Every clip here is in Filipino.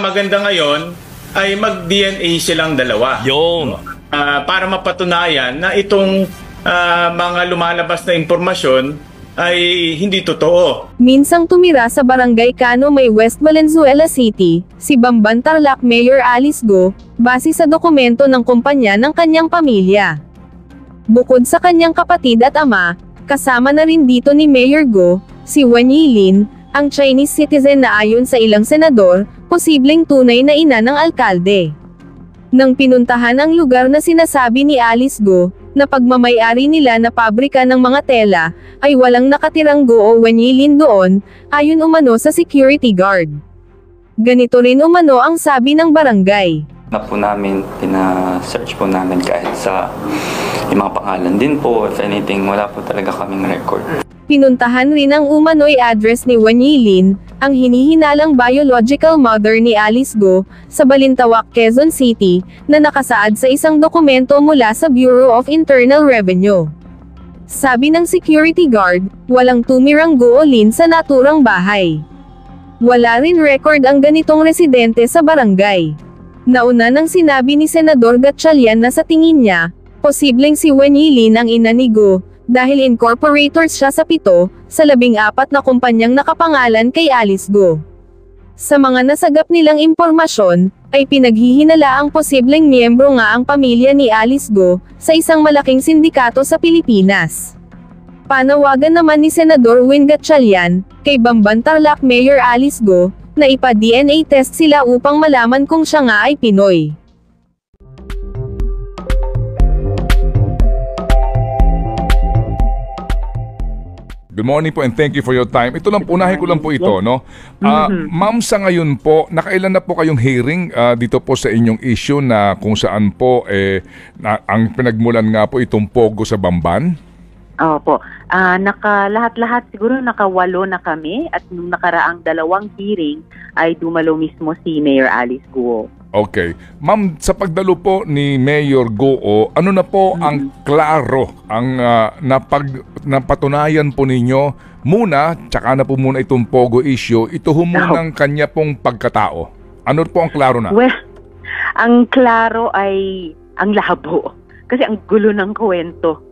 pinakamaganda ngayon ay mag-DNA silang dalawa. Yun. Para mapatunayan na itong mga lumalabas na impormasyon ay hindi totoo. Minsang tumira sa Barangay Cano May West Valenzuela City, si Bamban Tarlac Mayor Alice Go, base sa dokumento ng kumpanya ng kanyang pamilya. Bukod sa kanyang kapatid at ama, kasama na rin dito ni Mayor Go, si Wan Yilin, ang Chinese citizen na ayon sa ilang senador, posibleng tunay na ina ng alkalde. Nang pinuntahan ang lugar na sinasabi ni Alice Go, na pagmamayari nila na pabrika ng mga tela, ay walang nakatirang Go o Wan Yilin doon, ayon umano sa security guard. Ganito rin umano ang sabi ng barangay. Na po namin, pina-search po namin kahit sa yung mga pangalan din po, if anything, wala po talaga kaming record. Pinuntahan rin ang umano'y address ni Wan Yilin, ang hinihinalang biological mother ni Alice Go, sa Balintawak, Quezon City, na nakasaad sa isang dokumento mula sa Bureau of Internal Revenue. Sabi ng security guard, walang tumirang Go o Lin sa naturang bahay. Wala rin record ang ganitong residente sa barangay. Nauna nang sinabi ni Senador Gatchalian na sa tingin niya, posibleng si Wan Yilin ang ina ni Go, dahil incorporators siya sa 7 sa 14 na kumpanyang nakapangalan kay Alice Go. Sa mga nasagap nilang impormasyon, ay pinaghihinala ang posibleng miyembro nga ang pamilya ni Alice Go, sa isang malaking sindikato sa Pilipinas. Panawagan naman ni Senador Win Gatchalian, kay Bamban Tarlac Mayor Alice Go, na ipa-DNA test sila upang malaman kung siya nga ay Pinoy. Good morning po and thank you for your time. Ito lang, unahin ko lang po ito, no? Ma'am, sa ngayon po, nakailan na po kayong hearing dito po sa inyong issue na kung saan po ang pinagmulan nga po itong Pogo sa Bamban? Opo. Lahat-lahat siguro naka-8 na kami at nung nakaraang 2 hearing ay dumalo mismo si Mayor Alice Go. Okay. Ma'am, sa pagdalo po ni Mayor Go, ano na po ang klaro, ang napatunayan po ninyo muna, tsaka na po muna itong Pogo issue, ito humunang kanya pong pagkatao. Ano po ang klaro na? Well, ang klaro ay ang labo. Kasi ang gulo ng kwento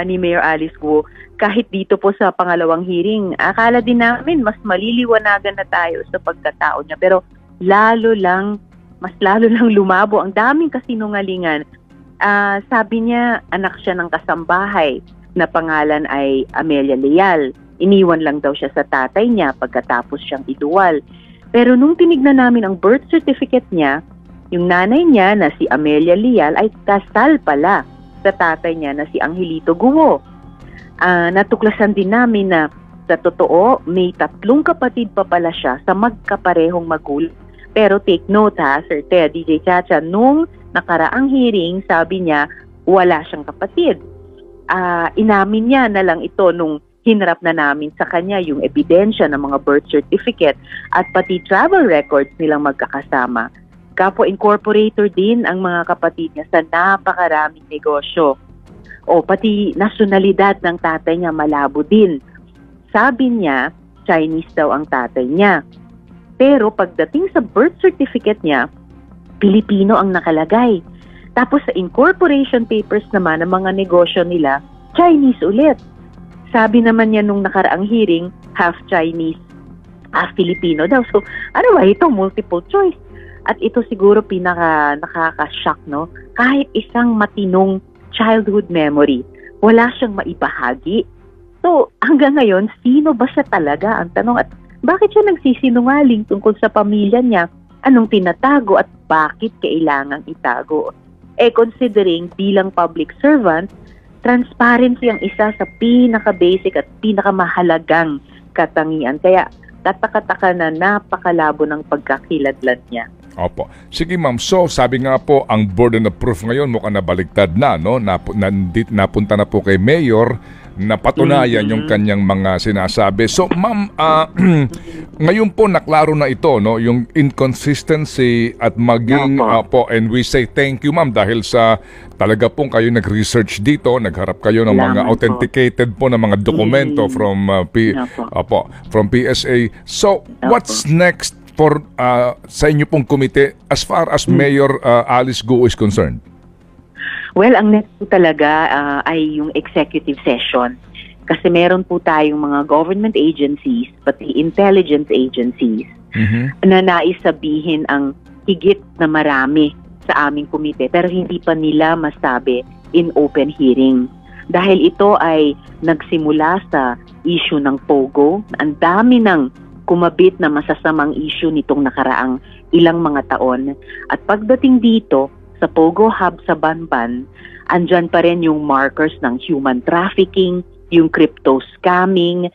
ni Mayor Alice Go. Kahit dito po sa pangalawang hearing, akala din namin mas maliliwanagan na tayo sa pagkatao niya. Pero mas lalo lang lumabo. Ang daming kasinungalingan. Sabi niya, anak siya ng kasambahay na pangalan ay Amelia Leal. Iniwan lang daw siya sa tatay niya pagkatapos siyang iduwal. Pero nung tinignan namin ang birth certificate niya, yung nanay niya na si Amelia Leal ay kasal pala sa tatay niya na si Angelito Guo. Natuklasan din namin na sa totoo, may 3 kapatid pa pala siya sa magkaparehong magulang. Pero take note ha, Sir Ted, DJ Chacha, nung nakaraang hearing, sabi niya, wala siyang kapatid. Inamin niya na lang ito nung hinarap na namin sa kanya yung ebidensya ng mga birth certificate at pati travel records nilang magkakasama. Kapwa incorporator din ang mga kapatid niya sa napakaraming negosyo. O pati nasyonalidad ng tatay niya malabo din. Sabi niya, Chinese daw ang tatay niya. Pero pagdating sa birth certificate niya, Pilipino ang nakalagay. Tapos sa incorporation papers naman ng mga negosyo nila, Chinese ulit. Sabi naman niya nung nakaraang hearing, half Chinese, half Filipino daw. So ano ba ito? Multiple choice. At ito siguro nakaka-shock, no? Kahit isang matinong childhood memory, wala siyang maibahagi. So hanggang ngayon, sino ba siya talaga? Ang tanong, at bakit siya nagsisinungaling tungkol sa pamilya niya? Anong tinatago at bakit kailangang itago? Considering bilang public servant, transparency ang isa sa pinaka-basic at pinakamahalagang katangian. Kaya tataka-taka na napakalabo ng pagkakiladlad niya. Opo. Sige ma'am, so sabi nga po ang burden of proof ngayon mukhang nabaligtad na, no? Napunta na po kay Mayor, napatunayan yung kanyang mga sinasabi. So ma'am, ngayon po naklaro na ito, no, yung inconsistency at maging po, and we say thank you ma'am dahil sa talaga pong kayo nag-research dito, nagharap kayo ng mga authenticated po na mga dokumento from from PSA. So what's next sa inyo pong komite as far as Mayor Alice Go is concerned? Well, ang next po talaga ay yung executive session. Kasi meron po tayong mga government agencies, pati intelligence agencies, na nais sabihin ang higit na marami sa aming komite, pero hindi pa nila masabi in open hearing. Dahil ito ay nagsimula sa issue ng POGO, ang dami ng kumabit na masasamang issue nitong nakaraang ilang mga taon. At pagdating dito sa POGO Hub sa Banban, andyan pa rin yung markers ng human trafficking, yung crypto scamming,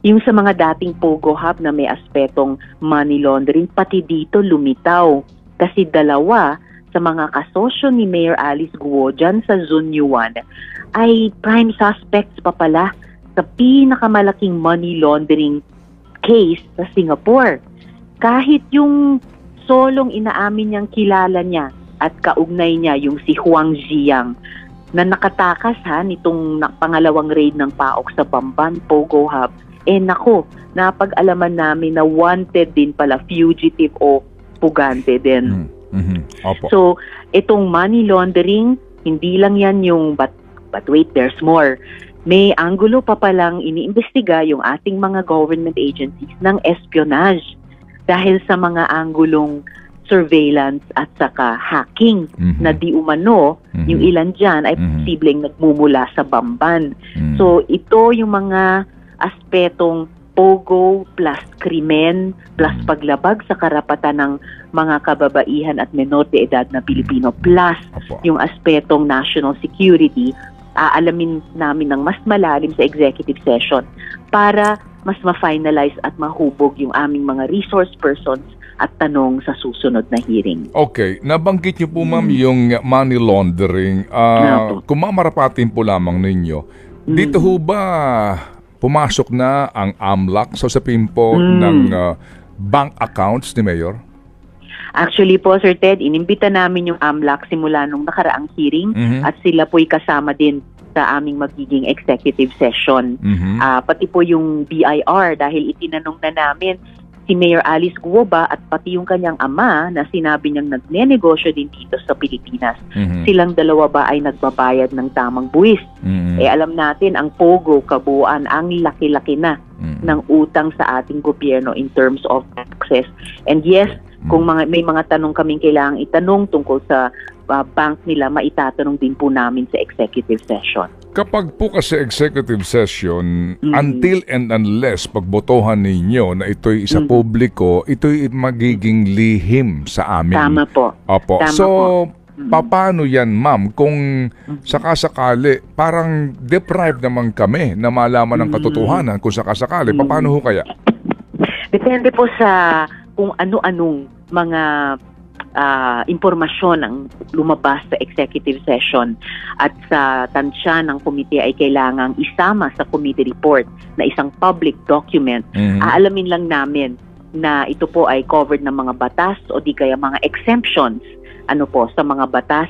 yung sa mga dating POGO Hub na may aspetong money laundering, pati dito lumitaw. Kasi dalawa sa mga kasosyo ni Mayor Alice Guo dyan sa Zunyuan ay prime suspects pa pala sa pinakamalaking money laundering case sa Singapore. Kahit yung solong inaamin niyang kilala niya at kaugnay niya, yung si Huang Ziyang, na nakatakas nitong pangalawang raid ng PAOK sa Bamban, POGO Hub, napag-alaman namin na wanted din pala, fugitive o pugante din. Opo. So, itong money laundering, hindi lang yan yung but wait, there's more. May anggulo pa palang iniimbestiga yung ating mga government agencies ng espionage dahil sa mga anggulong surveillance at saka hacking na di umano, yung ilan dyan ay posibleng nagmumula sa Bamban. So, ito yung mga aspetong POGO plus krimen plus paglabag sa karapatan ng mga kababaihan at menor de edad na Pilipino plus yung aspetong national security, aalamin namin ng mas malalim sa executive session para mas ma-finalize at mahubog yung aming mga resource persons at tanong sa susunod na hearing. Okay. Nabanggit niyo po, ma'am, yung money laundering. Kung mamarapatin po lamang ninyo, dito ho ba pumasok na ang AMLAC sa usapin po ng bank accounts ni Mayor? Actually po, Sir Ted, inimbita namin yung AMLAC simula nung nakaraang hearing at sila po'y kasama din sa aming magiging executive session. Pati po yung BIR dahil itinanong na namin si Mayor Alice Guo ba at pati yung kanyang ama na sinabi niyang nagnenegosyo din dito sa Pilipinas. Silang dalawa ba ay nagbabayad ng tamang buwis? Alam natin ang POGO kabuuan ang laki-laki na ng utang sa ating gobyerno in terms of taxes. And yes, kung may mga tanong kaming kailangang itanong tungkol sa bank nila, maitatanong din po namin sa executive session. Kapag po kasi executive session, until and unless pagbotohan ninyo na ito'y isa publiko, ito'y magiging lihim sa amin. Tama po. Opo. Tama so, po. paano yan, ma'am? Kung sakasakali, parang deprived naman kami na malaman ng katotohanan kung sakasakali. Paano ho kaya? Depende po sa kung ano-anong mga impormasyon ang lumabas sa executive session at sa tansya ng komite ay kailangang isama sa committee report na isang public document. Aalamin lang namin na ito po ay covered ng mga batas o di kaya mga exemptions sa mga batas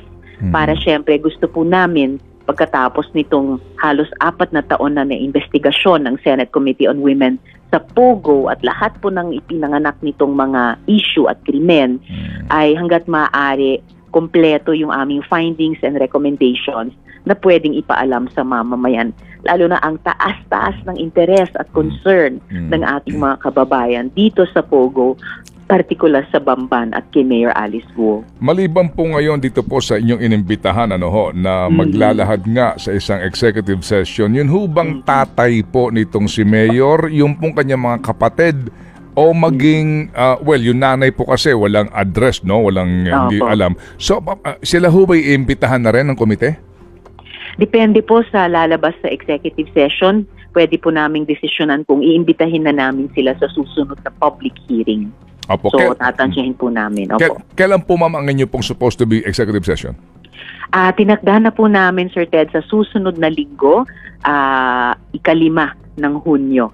para syempre gusto po namin pagkatapos nitong halos 4 na taon na investigasyon ng Senate Committee on Women sa POGO at lahat po ng ipinanganak nitong mga issue at krimen ay hanggat maaari kompleto yung aming findings and recommendations na pwedeng ipaalam sa mamamayan. Lalo na ang taas-taas ng interes at concern ng ating mga kababayan dito sa POGO, partikular sa Bamban at kay Mayor Alice Guo. Maliban po ngayon dito po sa inyong inimbitahan na maglalahad nga sa isang executive session, yun ho bang tatay po nitong si Mayor, yung pong kanyang mga kapatid, o maging, yung nanay po kasi walang address, walang hindi alam. So, sila ho ba'y iimbitahan na rin ng komite? Depende po sa lalabas sa executive session. Pwede po naming desisyonan kung iimbitahin na namin sila sa susunod na public hearing. Opo. So, tatansyahin po namin. Opo. Kailan po, ma'am, ang inyo pong supposed to be executive session? Tinakda na po namin, Sir Ted, sa susunod na linggo, 5 ng Hunyo.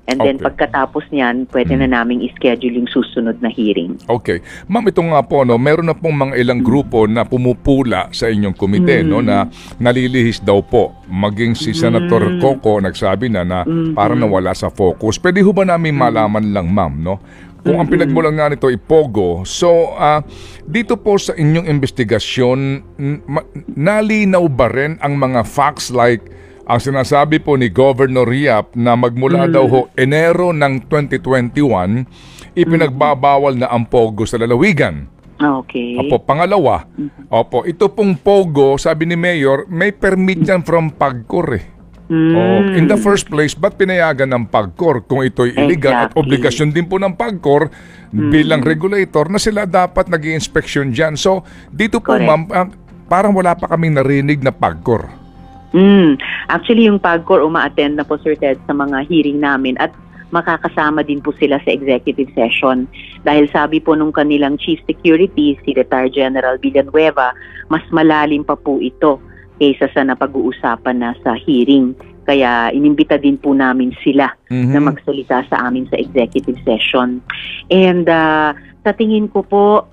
And then Okay. pagkatapos niyan, pwede na naming i-schedule yung susunod na hearing. Okay. Ma'am, ito nga po, no, meron na pong mga ilang grupo na pumupula sa inyong komite, no, na nalilihis daw po. Maging si Senator Coco nagsabi na parang nawala sa focus. Pwede ho ba namin malaman lang, ma'am, no? Kung ang pinagmulan nga nito ay Pogo, so dito po sa inyong investigasyon, nalinaw ba rin ang mga facts like ang sinasabi po ni Governor Yap na magmula daw ho Enero ng 2021, ipinagbabawal na ang Pogo sa lalawigan. Okay. Opo, pangalawa, opo, ito pong Pogo, sabi ni Mayor, may permit yan from PAGCOR eh. Oh, in the first place, ba't pinayagan ng PAGCOR kung ito'y illegal at Exactly. obligasyon din po ng PAGCOR bilang regulator na sila dapat nag-i-inspection dyan. So, dito po Correct. ma'am, parang wala pa kaming narinig na PAGCOR. Actually, yung PAGCOR uma-attend na po, Sir Ted, sa mga hearing namin at makakasama din po sila sa executive session. Dahil sabi po nung kanilang Chief Security, si Retired General Villanueva, mas malalim pa po ito kaysa sa napag-uusapan na sa hearing. Kaya inimbita din po namin sila na magsalita sa amin sa executive session. And sa tingin ko po,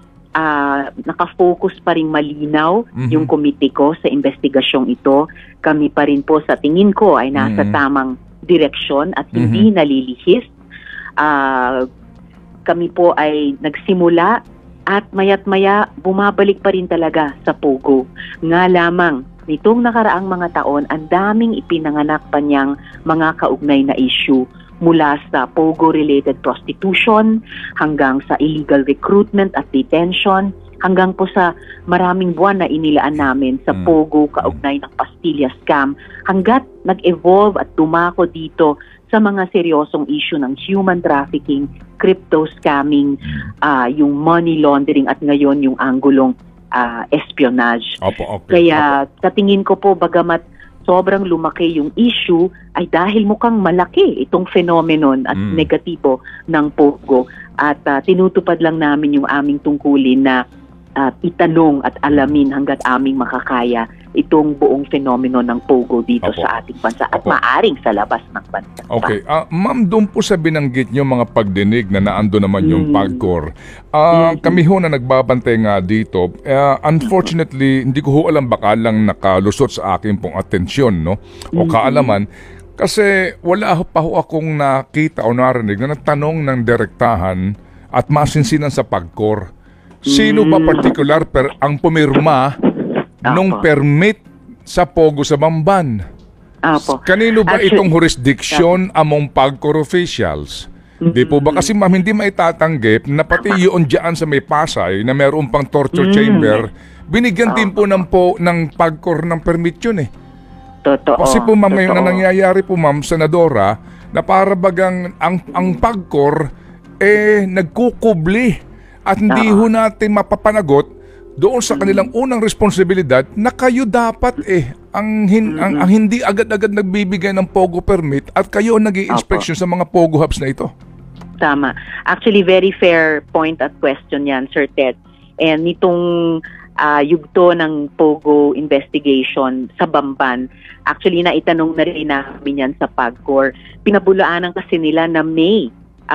nakafocus pa rin malinaw yung komite ko sa investigasyong ito. Kami pa rin po sa tingin ko ay nasa tamang direksyon at hindi nalilihis. Kami po ay nagsimula at maya't maya bumabalik pa rin talaga sa Pogo. Nga lamang, nitong nakaraang mga taon, ang daming ipinanganak pa niyang mga kaugnay na issue mula sa Pogo-related prostitution hanggang sa illegal recruitment at detention hanggang po sa maraming buwan na inilaan namin sa Pogo kaugnay ng Pastilla scam hanggat nag-evolve at dumako dito sa mga seryosong issue ng human trafficking, crypto scamming, yung money laundering at ngayon yung anggulong espionage. Opo, okay. Kaya sa tingin ko po bagamat sobrang lumaki yung issue ay dahil mukhang malaki itong phenomenon at negatibo ng Pogo at tinutupad lang namin yung aming tungkulin na itanong at alamin hanggat aming makakaya itong buong phenomenon ng Pogo dito Opo. sa ating bansa at Opo. maaring sa labas ng bansa. Okay. Ma'am, doon po sa binanggit nyo mga pagdinig na naando naman yung PAGCOR, kami ho na nagbabantay nga dito, unfortunately, hindi ko ho alam baka lang nakalusot sa akin pong atensyon, no? O kaalaman, kasi wala pa ho akong nakita o narinig na nagtanong ng direktahan at masinsinan sa PAGCOR. Sino ba particular ang pumirma nung permit sa Pogo sa Bamban? Apo. Kanino ba Actually, itong jurisdiction among PAGCOR officials? Di po ba? Kasi ma'am, hindi maitatanggip na pati yun dyan sa may Pasay na meron pang torture chamber, binigyan din po ng PAGCOR ng permit yun eh. Totoo. Kasi po ma'am, ngayon na totoo. nangyayari po ma'am, Senadora, na para bagang ang PAGCOR nagkukubli at hindi ho natin mapapanagot doon sa kanilang unang responsibilidad na kayo dapat ang hindi agad-agad nagbibigay ng Pogo permit at kayo nag-i-inspection sa mga Pogo hubs na ito. Tama. Actually, very fair point at question yan, Sir Ted. And nitong yugto ng Pogo investigation sa Bamban, actually naitanong na rin namin yan sa PAGCOR. Pinabulaanan kasi nila na may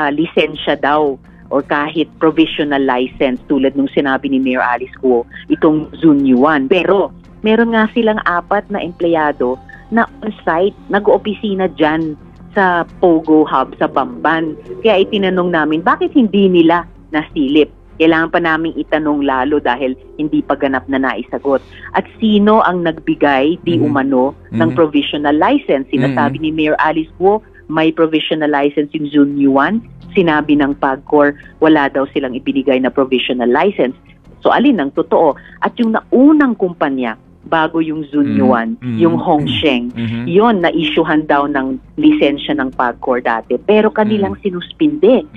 lisensya daw or kahit provisional license tulad nung sinabi ni Mayor Alice Guo, itong Zunyuan. Pero meron nga silang 4 na empleyado na on-site, nag-oopisina dyan sa Pogo Hub sa Bamban. Kaya itinanong namin, bakit hindi nila nasilip? Kailangan pa naming itanong lalo dahil hindi pa ganap na naisagot. At sino ang nagbigay di umano ng provisional license? Sinasabi ni Mayor Alice Guo, may provisional license yung Zunyuan. Sinabi ng PAGCOR, wala daw silang ibinigay na provisional license. So alin ang totoo? At yung naunang kumpanya, bago yung Zunyuan, yung Hongsheng, yon na-issuehan daw ng lisensya ng PAGCOR dati. Pero kanilang sinuspinde.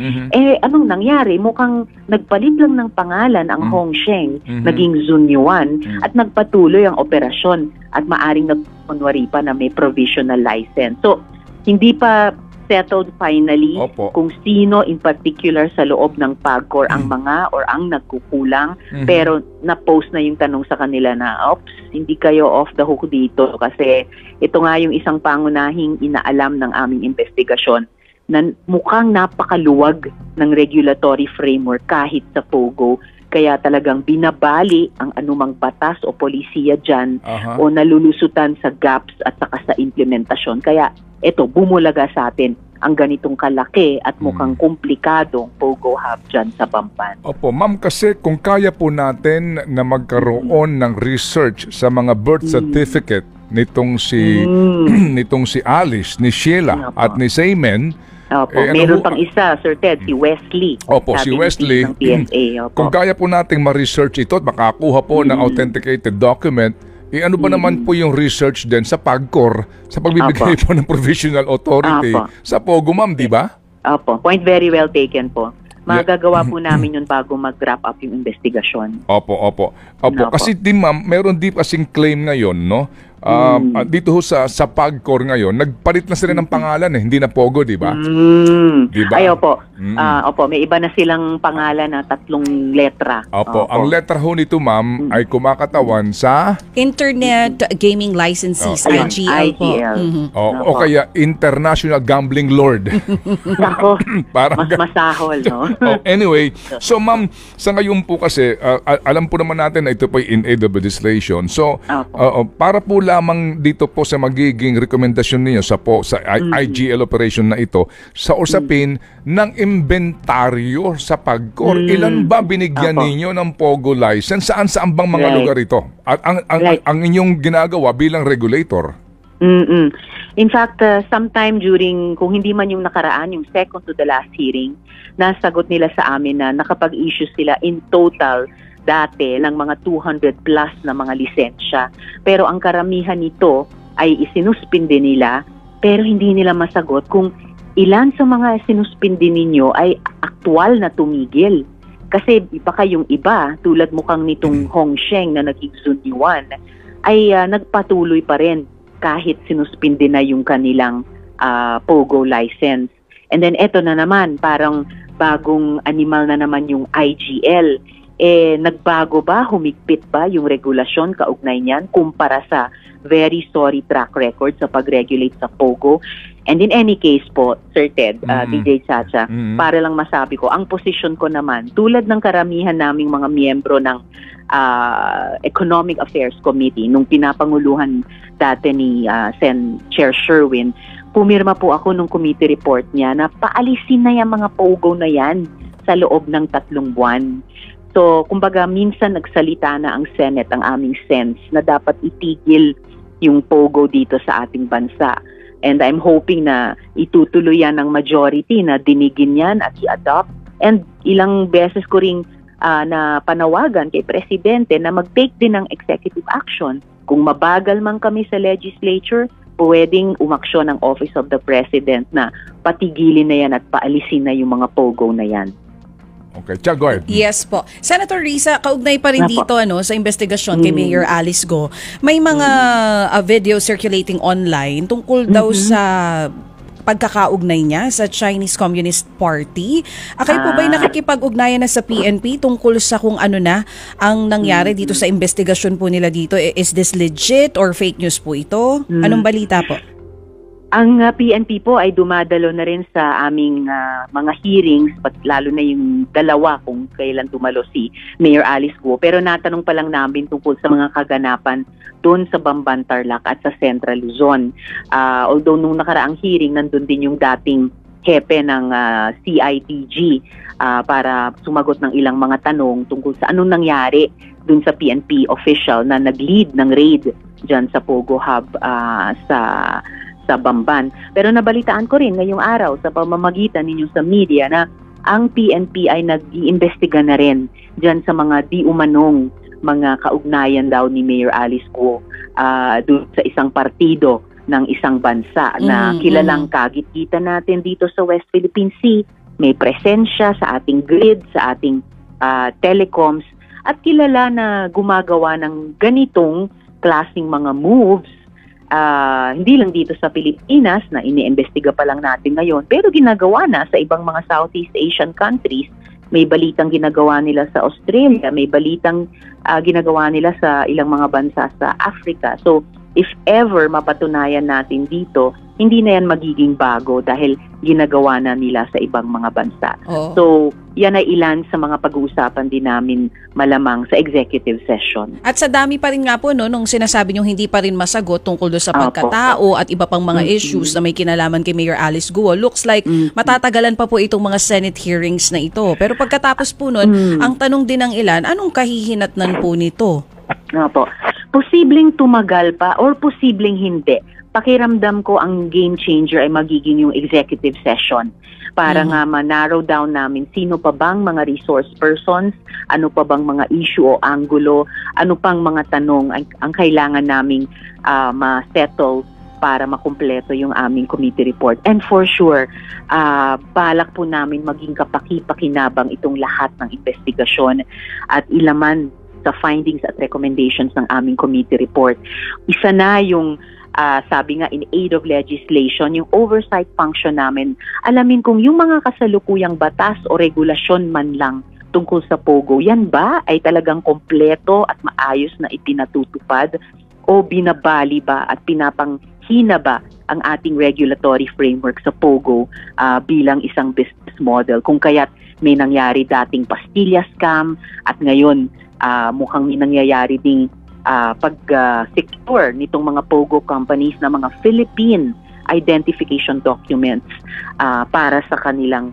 Anong nangyari? Mukhang nagpalit lang ng pangalan ang Hongsheng, naging Zunyuan, at nagpatuloy ang operasyon at maaring nagkunwari pa na may provisional license. So, hindi pa settled finally kung sino in particular sa loob ng PAGCOR ang mga or ang nagkukulang, pero na-post na yung tanong sa kanila na, oops, hindi kayo off the hook dito kasi ito nga yung isang pangunahing inaalam ng aming investigasyon na mukhang napakaluwag ng regulatory framework kahit sa POGO. Kaya talagang binabali ang anumang batas o polisiya dyan o nalulusutan sa gaps at saka sa implementasyon. Kaya ito, bumulaga sa atin ang ganitong kalaki at mukhang komplikadong POGO hub dyan sa Bamban. Opo, ma'am, kasi kung kaya po natin na magkaroon ng research sa mga birth certificate nitong si Alice, ni Sheila at ni Seaman. Opo, meron pang isa, Sir Ted, si Wesley. Opo, si Wesley. Ng PSA, opo. Kung kaya po nating ma-research ito at makakuha po ng authenticated document, ano ba naman po yung research din sa PAGCOR sa pagbibigay po ng provisional authority sa POGO, ma'am, di ba? Opo, point very well taken po. Magagawa po namin yun bago mag-wrap up yung investigasyon. Opo. Kasi ma'am, meron di kasing claim ngayon, no? Dito ho sa PAGCOR ngayon, nagpalit na sila ng pangalan hindi na POGO, di ba? Diba? Ay, opo. Opo, may iba na silang pangalan na 3 letra. Opo. Ang letra ho nito, ma'am, ay kumakatawan sa Internet Gaming Licenses, IGL po. O kaya International Gambling Lord. Ako, mas masahol, no? Anyway, so ma'am, sa ngayon po kasi, alam po naman natin na ito po in aid of legislation. So, para po lamang dito po sa magiging rekomendasyon niyo sa IGL operation na ito, sa usapin ng inventaryo sa PAGCOR, ilan ba binigyan ninyo ng POGO license? Saan bang mga lugar ito? At ang inyong ginagawa bilang regulator? In fact, sometime during, kung hindi man yung nakaraan, yung second to the last hearing, nasagot nila sa amin na nakapag-issue sila in total dati ng mga 200 plus na mga lisensya. Pero ang karamihan nito ay isinuspinde nila, pero hindi nila masagot kung ilan sa mga sinuspinde ninyo ay aktual na tumigil. Kasi baka yung iba, tulad mukhang nitong Hongsheng na naging Zunyuan, ay nagpatuloy pa rin kahit sinuspinde na yung kanilang POGO license. And then eto na naman, parang bagong animal na naman yung IGL. Nagbago ba, humigpit ba yung regulasyon kaugnay niyan kumpara sa very sorry track record sa pag-regulate sa POGO? And in any case po, Sir Ted, DJ Chacha, para lang masabi ko, ang posisyon ko naman, tulad ng karamihan naming mga miyembro ng Economic Affairs Committee, nung pinapanguluhan dati ni Sen Chair Sherwin, pumirma po ako nung committee report niya na paalisin na yung mga POGO na yan sa loob ng 3 buwan. So, kumbaga, minsan nagsalita na ang Senate, ang aming sense, na dapat itigil yung POGO dito sa ating bansa. And I'm hoping na itutuloy yan ng majority na dinigin yan at i-adopt. And ilang beses ko ring na panawagan kay Presidente na mag-take din ng executive action. Kung mabagal man kami sa legislature, pwedeng umaksyon ng Office of the President na patigilin na yan at paalisin na yung mga POGO na yan. Okay, Chia, go ahead. Yes po. Senator Risa, kaugnay pa rin dito sa investigasyon kay Mayor Alice Go. May mga video circulating online tungkol daw sa pagkakaugnay niya sa Chinese Communist Party. Kayo po ba'y nakikipag-ugnayan na sa PNP tungkol sa kung ano na ang nangyari dito sa investigasyon po nila dito? Is this legit or fake news po ito? Anong balita po? Ang PNP po ay dumadalo na rin sa aming mga hearings, lalo na yung dalawa kung kailan dumalo si Mayor Alice Go. Pero natanong pa lang namin tungkol sa mga kaganapan doon sa Bamban, Tarlac at sa Central Luzon. Although nung nakaraang hearing, nandun din yung dating hepe ng CIDG para sumagot ng ilang mga tanong tungkol sa anong nangyari doon sa PNP official na nag-lead ng raid dyan sa POGO Hub sa Bamban. Pero nabalitaan ko rin ngayong araw sa pamamagitan ninyo sa media na ang PNP ay nag-iimbestiga na rin dyan sa mga di umanong mga kaugnayan daw ni Mayor Alice Go doon sa isang partido ng isang bansa na kilalang kagit-kita natin dito sa West Philippine Sea. May presensya sa ating grid, sa ating telecoms at kilala na gumagawa ng ganitong klaseng mga moves. Hindi lang dito sa Pilipinas na iniimbestiga pa lang natin ngayon, pero ginagawa na sa ibang mga Southeast Asian countries. May balitang ginagawa nila sa Australia, may balitang ginagawa nila sa ilang mga bansa sa Africa. So, if ever mapatunayan natin dito, hindi na yan magiging bago dahil ginagawa na nila sa ibang mga bansa. Oo. So, yan ay ilan sa mga pag-uusapan din namin malamang sa executive session. At sa dami pa rin nga po nung sinasabi nyo hindi pa rin masagot tungkol doon sa Opo. pagkatao at iba pang mga issues na may kinalaman kay Mayor Alice Guo. Looks like matatagalan pa po itong mga Senate hearings na ito. Pero pagkatapos po nun, ang tanong din ng ilan, anong kahihinatnan po nito? Opo. Posibleng tumagal pa or posibleng hindi. Pakiramdam ko ang game changer ay magiging yung executive session para nga ma-narrow down namin sino pa bang mga resource persons, ano pa bang mga issue o angulo, ano pang mga tanong ang kailangan naming ma-settle para makumpleto yung aming committee report. And for sure, balak po namin maging kapaki-pakinabang itong lahat ng investigasyon at ilaman sa findings at recommendations ng aming committee report. Isa na yung sabi nga in aid of legislation, yung oversight function namin, alamin kung yung mga kasalukuyang batas o regulasyon man lang tungkol sa POGO, yan ba ay talagang kompleto at maayos na ipinatutupad o binabali ba at pinapanghina ba ang ating regulatory framework sa POGO bilang isang business model, kung kaya't may nangyari dating pastilla scam at ngayon mukhang may nangyayari ding pag-secure nitong mga POGO companies na mga Philippine identification documents para sa kanilang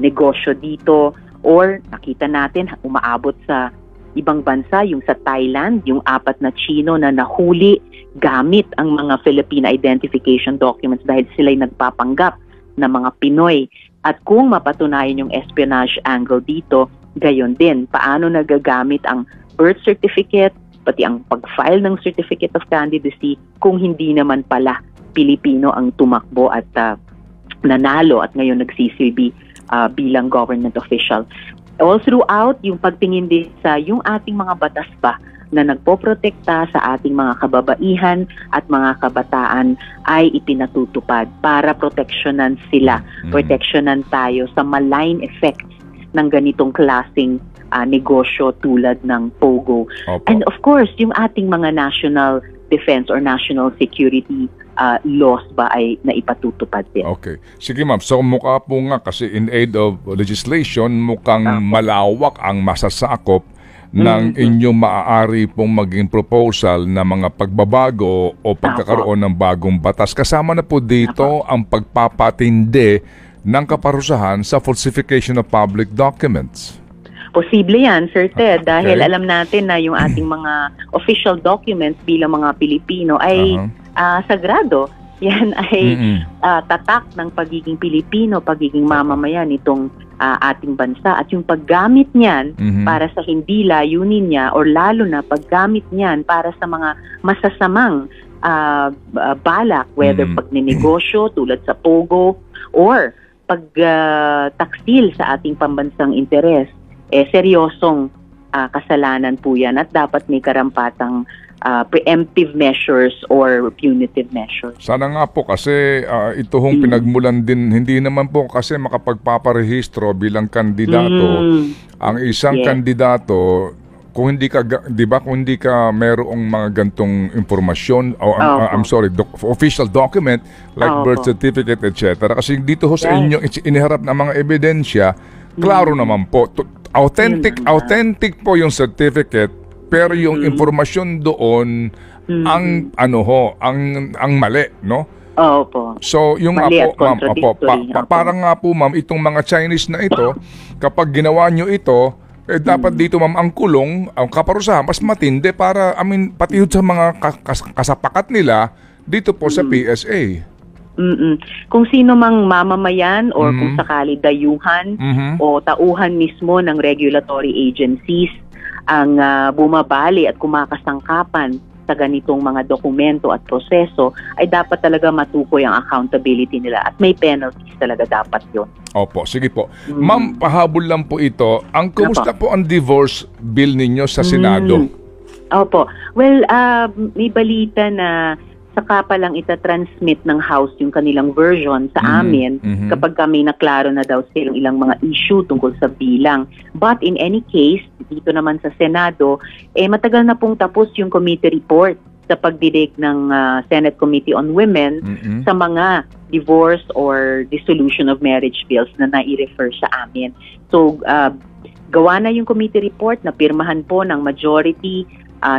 negosyo dito, or nakita natin umaabot sa ibang bansa, yung sa Thailand, yung 4 na Chino na nahuli gamit ang mga Philippine identification documents dahil sila'y nagpapanggap na mga Pinoy. At kung mapatunayan yung espionage angle dito, gayon din, paano nagagamit ang birth certificate, pati ang pag-file ng Certificate of Candidacy kung hindi naman pala Pilipino ang tumakbo at nanalo at ngayon nagsisilbi bilang government official. All throughout, yung pagtingin din sa yung ating mga batas ba na nagpoprotekta sa ating mga kababaihan at mga kabataan ay ipinatutupad para proteksyonan sila, proteksyonan tayo sa malign effects ng ganitong klaseng negosyo tulad ng POGO. Opo. And of course, yung ating mga national defense or national security laws ba ay naipatutupad din. Okay. Sige ma'am, so mukha po nga kasi in aid of legislation, mukhang malawak ang masasakop ng inyong maaari pong maging proposal na mga pagbabago o pagkakaroon ng bagong batas. Kasama na po dito ang pagpapatindi ng kaparusahan sa falsification of public documents. Posible yan, Sir Ted, dahil Okay. alam natin na yung ating mga official documents bilang mga Pilipino ay sagrado. Yan ay tatak ng pagiging Pilipino, pagiging mamamayan itong ating bansa. At yung paggamit niyan para sa hindi layunin niya or lalo na paggamit niyan para sa mga masasamang balak, whether pagninegosyo tulad sa POGO or pagtaksil sa ating pambansang interes, seryosong kasalanan po yan at dapat may karampatang preemptive measures or punitive measures. Sana nga po kasi ito hong pinagmulan din, hindi naman po kasi makapagpaparehistro bilang kandidato. Ang isang kandidato, kung hindi ka, di ba, kung hindi ka merong mga gantong impormasyon, o official document like birth certificate, etc. Kasi dito ho sa inyo iniharap na mga ebidensya, klaro naman po, authentic po yung certificate, pero yung informasyon doon ang ang mali, no? Opo. So, yung Mali nga po, at contradictory. parang nga po, ma'am, itong mga Chinese na ito, kapag ginawa nyo ito, dapat dito, ma'am, ang kulong, ang kaparusahan, mas matindi para, pati sa mga kasapakat nila, dito po sa PSA. Kung sino mang mamamayan or kung sakali dayuhan o tauhan mismo ng regulatory agencies ang bumabali at kumakasangkapan sa ganitong mga dokumento at proseso, ay dapat talaga matukoy ang accountability nila at may penalties talaga dapat yun. Opo, sige po. Ma'am, pahabol lang po ito. Kumusta po ang divorce bill ninyo sa Senado? Opo. Well, may balita na saka pa lang itatransmit ng House yung kanilang version sa amin kapag kami naklaro na daw silang ilang mga issue tungkol sa bilang. But in any case, dito naman sa Senado, matagal na pong tapos yung committee report sa pagdinig ng Senate Committee on Women sa mga divorce or dissolution of marriage bills na nai-refer sa amin. So, gawa na yung committee report na pirmahan po ng majority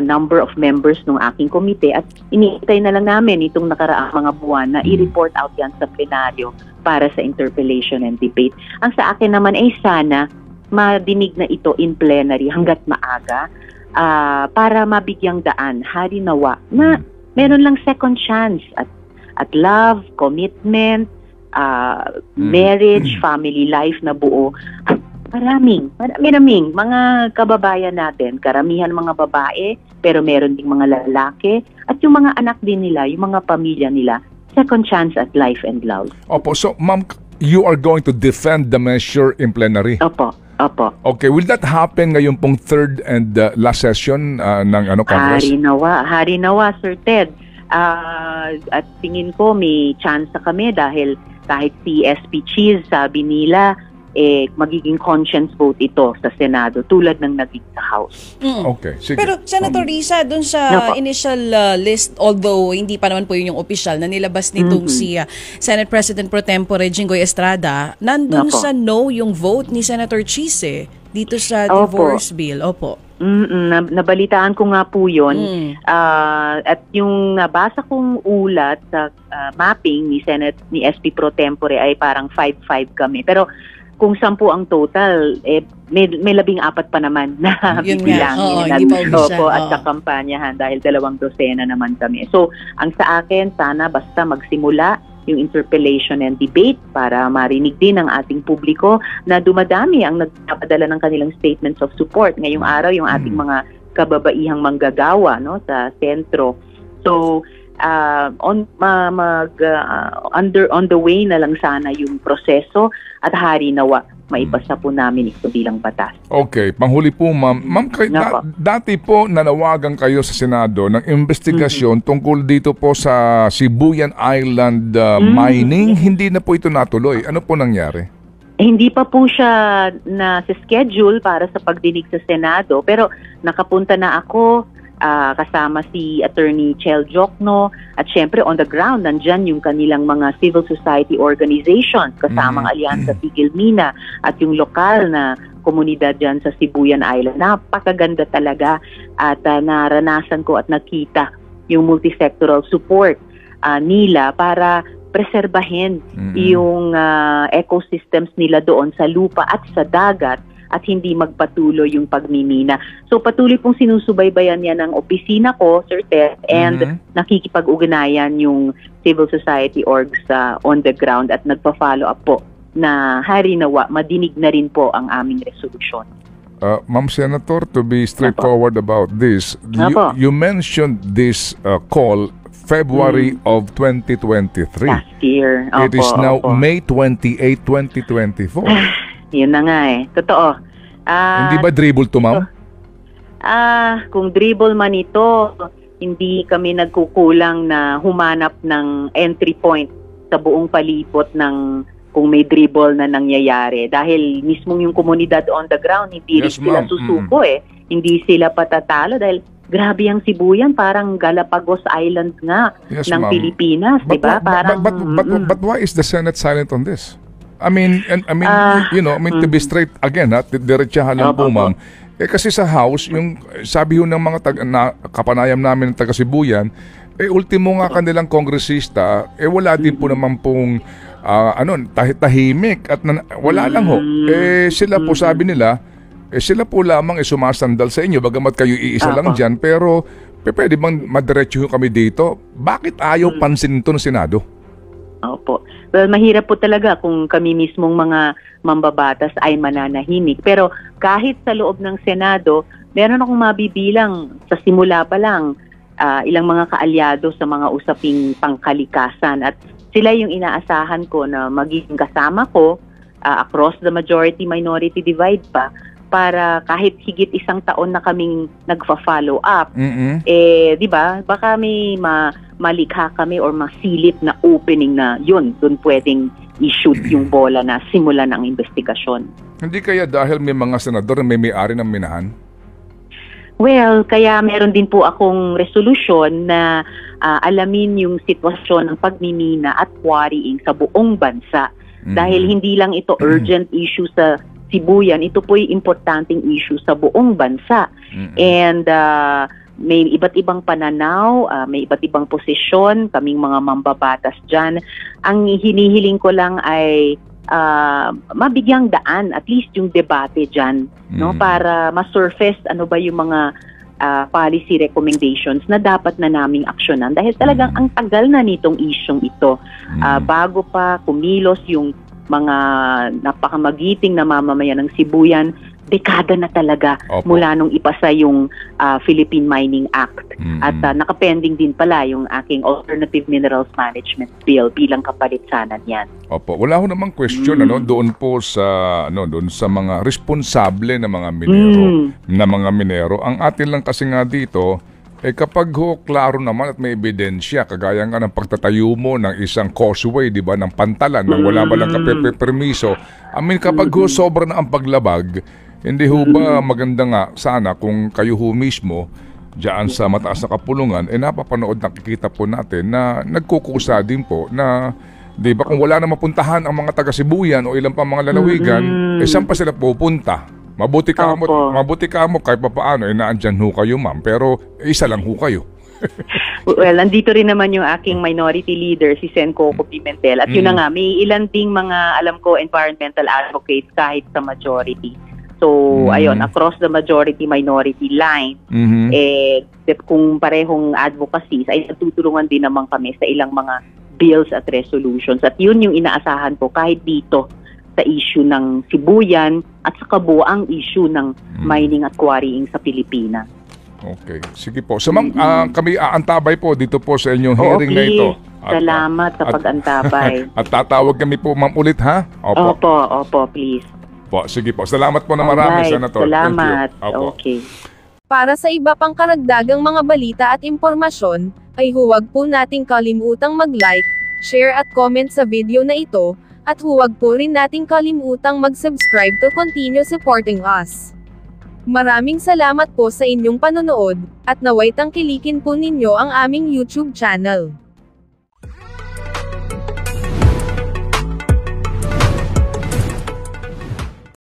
number of members ng aking komite at iniintay na lang namin itong nakaraang mga buwan na i-report out yan sa plenaryo para sa interpellation and debate. Ang sa akin naman ay sana madinig na ito in plenary hanggat maaga para mabigyang daan, harinawa, na meron lang second chance at love, commitment, marriage, family life na buo. At maraming mga kababayan natin, karamihan mga babae, pero meron ding mga lalaki, at yung mga anak din nila, yung mga pamilya nila, second chance at life and love. Opo, so ma'am, you are going to defend the measure in plenary? Opo. Okay, will that happen ngayon pong third and last session ng Congress? Harinawa, Sir Ted. At tingin ko may chance kami dahil kahit si SP Cheese sabi nila magiging conscience vote ito sa Senado tulad ng naging sa House. Okay, sige. Pero Senator Risa, dun sa initial list, although hindi pa naman po yun yung official, na nilabas nitong si Senate President Pro Tempore Jinggoy Estrada, nandun sa no yung vote ni Senator Cheese dito sa divorce bill. Opo. Nabalitaan ko nga po yun. At yung nabasa kong ulat sa mapping ni SP Pro Tempore ay parang 5-5 kami. Pero kung 10 ang total, may 14 pa naman na bibilangin at sa kampanyahan dahil 2 dosena naman kami. So, ang sa akin, sana basta magsimula yung interpellation and debate para marinig din ng ating publiko na dumadami ang nagpapadala ng kanilang statements of support. Ngayong araw, yung ating mga kababaihang manggagawa sa sentro. So, on the way na lang sana yung proseso at harinawa maipasa po namin ito bilang batas. Okay, panghuli po ma'am. Ma'am, dati po nanawagan kayo sa Senado ng investigasyon tungkol dito po sa Sibuyan Island mining. Hindi na po ito natuloy. Ano po nangyari? Hindi pa po siya na schedule para sa pagdinig sa Senado, pero nakapunta na ako kasama si Attorney Chel Jokno at syempre on the ground nandyan yung kanilang mga civil society organizations kasamang Alyansa Tigil Mina at yung lokal na komunidad dyan sa Sibuyan Island. Napakaganda talaga at naranasan ko at nakita yung multisectoral support nila para preserbahin yung ecosystems nila doon sa lupa at sa dagat at hindi magpatuloy yung pagmimina. So patuloy pong sinusubaybayan yan ng opisina ko, Sir Ted, and nakikipag-ugnayan yung civil society orgs on the ground at nagpa-follow up po na harinawa, madinig na rin po ang aming resolusyon. Ma'am Senator, to be straightforward about this, you mentioned this call February of 2023. Last year. It is now May 28, 2024. Yun na nga Totoo. Hindi ba dribble to, ma'am? Kung dribble man ito, hindi kami nagkukulang na humanap ng entry point sa buong palibot ng kung may dribble na nangyayari. Dahil mismong yung komunidad on the ground, hindi rin sila susuko Hindi sila patatalo dahil grabe ang Sibuyan, parang Galapagos Island nga ng Pilipinas, di ba? But why is the Senate silent on this? I mean, to be straight again, diretsahan lang po, ma'am. Kasi sa House, yung sabi ng mga kapanayam namin ng taga-Sibuyan, ultimo nga kanilang kongresista, wala din po naman pong tahimik at wala lang ho. Sila po sabi nila, sila po lamang sumasandal sa inyo, bagamat kayo iisa lang dyan, pero pwede bang madiretso kami dito? Bakit ayaw pansinin ito ng Senado? Opo. Well, mahirap po talaga kung kami mismong mga mambabatas ay mananahimik. Pero kahit sa loob ng Senado, meron akong mabibilang sa simula pa lang ilang mga kaalyado sa mga usaping pangkalikasan. At sila yung inaasahan ko na magiging kasama ko across the majority-minority divide pa para kahit higit 1 taon na kaming nagfa-follow up, di ba, baka may malikha kami or masilip na opening na yun, dun pwedeng i-shoot yung bola na simulan ang investigasyon. Hindi kaya dahil may mga senador na may-ari ng minahan? Well, kaya meron din po akong resolusyon na alamin yung sitwasyon ng pagmimina at quarrying sa buong bansa. Dahil hindi lang ito urgent issue sa Sibuyan, ito po yung importanteng issue sa buong bansa. And may iba't ibang pananaw, may iba't ibang posisyon, kaming mga mambabatas dyan. Ang hinihiling ko lang ay mabigyang daan, at least yung debate dyan, no, para ma-surface ano ba yung mga policy recommendations na dapat na naming aksyonan. Dahil talagang ang tagal na nitong isyong ito. Bago pa kumilos yung mga napakamagiting na mamamayan ng Sibuyan, dekada na talaga mula nung ipasa yung Philippine Mining Act. At nakapending din pala yung aking Alternative Minerals Management Bill bilang kapalit sana niyan. Opo, wala ho namang question doon po sa doon sa mga responsable na mga minero, Ang atin lang kasi nga dito kapag klaro naman at may ebidensya, kagaya nga ng pagtatayo mo ng isang causeway, di ba, ng pantalan, nang wala ba lang permiso. Kapag sobra na ang paglabag, hindi ho ba maganda nga sana kung kayo ho mismo diyan sa mataas na kapulungan, napapanood, nakikita po natin na nagkukusa din po na, di ba, kung wala na mapuntahan ang mga taga-Sibuyan o ilang pa mga lalawigan, saan pa sila pupunta? Mabuti ka mo kahit pa paano, naandyan ho kayo, ma'am, pero isa lang ho kayo. Well, nandito rin naman yung aking minority leader, si Sen Coco Pimentel. At yun na nga, may ilan ding mga, alam ko, environmental advocates kahit sa majority. So, ayun, across the majority-minority line, kung parehong advocacies, ay natutulungan din naman kami sa ilang mga bills at resolutions. At yun yung inaasahan ko kahit dito sa issue ng Sibuyan at sa kabuang issue ng mining at quarrying sa Pilipinas. Okay. Sige po. So, ma'am, kami aantabay po dito po sa inyong hearing na ito. Salamat sa pag-antabay. At tatawag kami po, ma'am, ulit, ha? Opo, please. Po, sige po. Salamat po na marami, Senator. Salamat. Thank you. Okay. Para sa iba pang karagdagang mga balita at impormasyon, ay huwag po nating kalimutang mag-like, share at comment sa video na ito, at huwag po rin nating kalimutang mag-subscribe to continue supporting us. Maraming salamat po sa inyong panonood, at naway tangkilikin po ninyo ang aming YouTube channel.